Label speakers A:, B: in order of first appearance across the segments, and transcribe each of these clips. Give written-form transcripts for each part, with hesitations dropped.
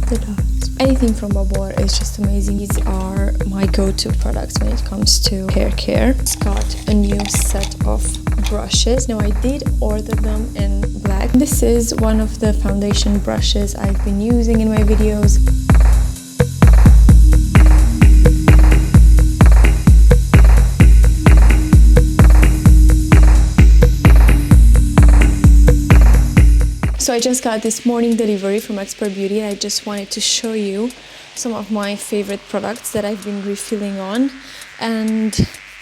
A: after dots. Anything from Babor is just amazing. These are my go-to products when it comes to hair care. It's got a new set of brushes. Now I did order them in black. This is one of the foundation brushes I've been using in my videos. So I just got this morning delivery from XpertBeauty, and I just wanted to show you some of my favorite products that I've been refilling on, and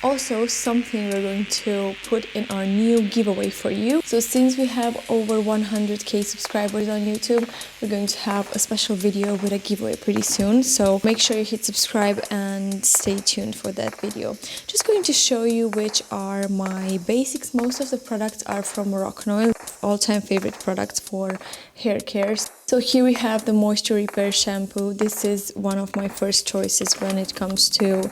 A: also something we're going to put in our new giveaway for you. So since we have over 100k subscribers on YouTube, we're going to have a special video with a giveaway pretty soon. So make sure you hit subscribe and stay tuned for that video. Just going to show you which are my basics. Most of the products are from Moroccan Oil, all-time favorite products for hair care. So here we have the Moisture Repair Shampoo. This is one of my first choices when it comes to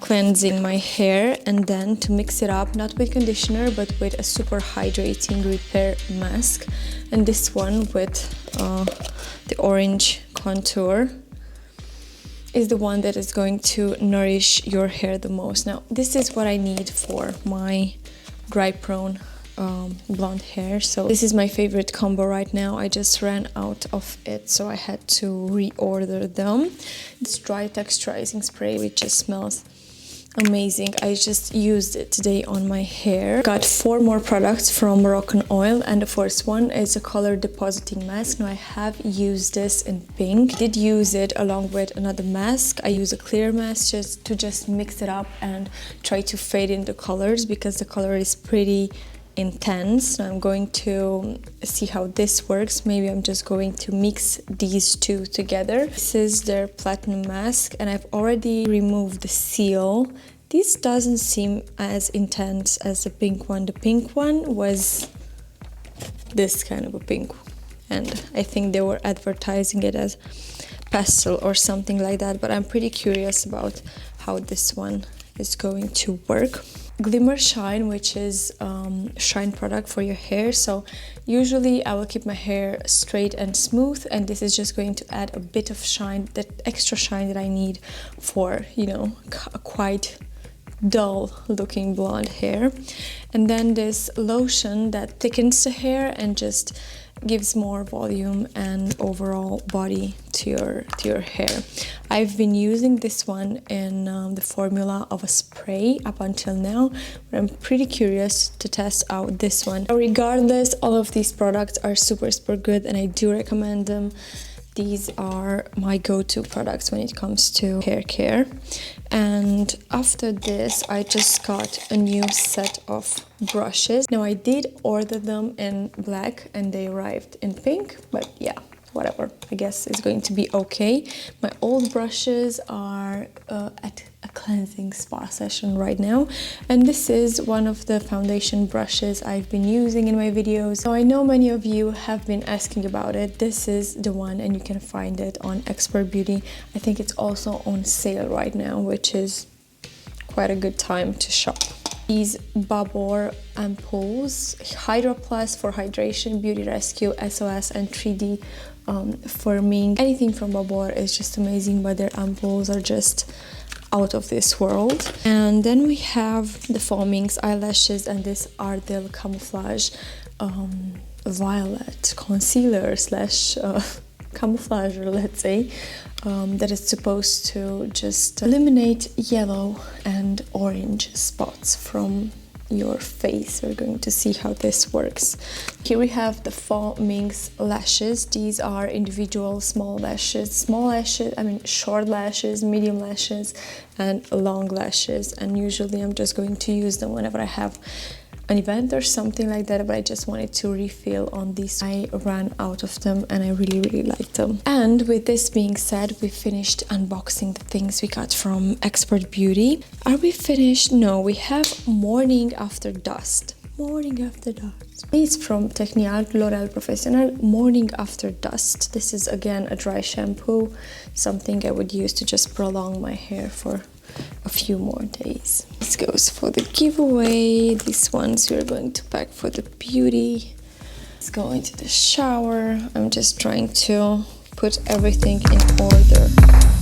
A: cleansing my hair, and then to mix it up, not with conditioner but with a super hydrating repair mask, and this one with the orange contour is the one that is going to nourish your hair the most. Now this is what I need for my dry prone blonde hair, so this is my favorite combo right now. I just ran out of it, so I had to reorder them. This dry texturizing spray, which just smells amazing. I just used it today on my hair. Got 4 more products from Moroccan Oil, and the first one is a color depositing mask. Now I have used this in pink. I did use it along with another mask. I use a clear mask just to mix it up and try to fade in the colors, because the color is pretty intense. So I'm going to see how this works. Maybe I'm just going to mix these two together. This is their platinum mask, and I've already removed the seal. This doesn't seem as intense as the pink one. The pink one was this kind of a pink, and I think they were advertising it as pastel or something like that, but I'm pretty curious about how this one is going to work. Glimmer Shine, which is shine product for your hair. So usually I will keep my hair straight and smooth, and this is just going to add a bit of shine, that extra shine that I need for, you know, a quite dull looking blonde hair. And then this lotion that thickens the hair and just gives more volume and overall body to your hair. I've been using this one in the formula of a spray up until now, but I'm pretty curious to test out this one. Regardless, all of these products are super good, and I do recommend them. These are my go-to products when it comes to hair care. And after this, I just got a new set of brushes. Now I did order them in black and they arrived in pink, but yeah, whatever, I guess it's going to be okay. My old brushes are at a cleansing spa session right now, and this is one of the foundation brushes I've been using in my videos. So I know many of you have been asking about it. This is the one, and you can find it on XpertBeauty. I think it's also on sale right now, which is quite a good time to shop. These Babor ampoules, Hydra Plus for hydration, beauty rescue, SOS, and 3D firming. Anything from Babor is just amazing, but their ampoules are just out of this world. And then we have the Foamings eyelashes, and this Ardell Camouflage violet concealer slash camouflager, let's say, that is supposed to just eliminate yellow and orange spots from your face. We're going to see how this works. Here we have the Foamings lashes. These are individual small lashes, short lashes, medium lashes, and long lashes. And usually I'm just going to use them whenever I have an event or something like that, but I just wanted to refill on these. I ran out of them and I really liked them. And with this being said, we finished unboxing the things we got from XpertBeauty. Are we finished? No, we have Morning After Dust. Morning After Dust. It's from Technique L'Oréal Professionnel Morning After Dust. This is again a dry shampoo, something I would use to just prolong my hair for a few more days. This goes for the giveaway. These ones we're going to pack for the beauty. Let's go into the shower. I'm just trying to put everything in order.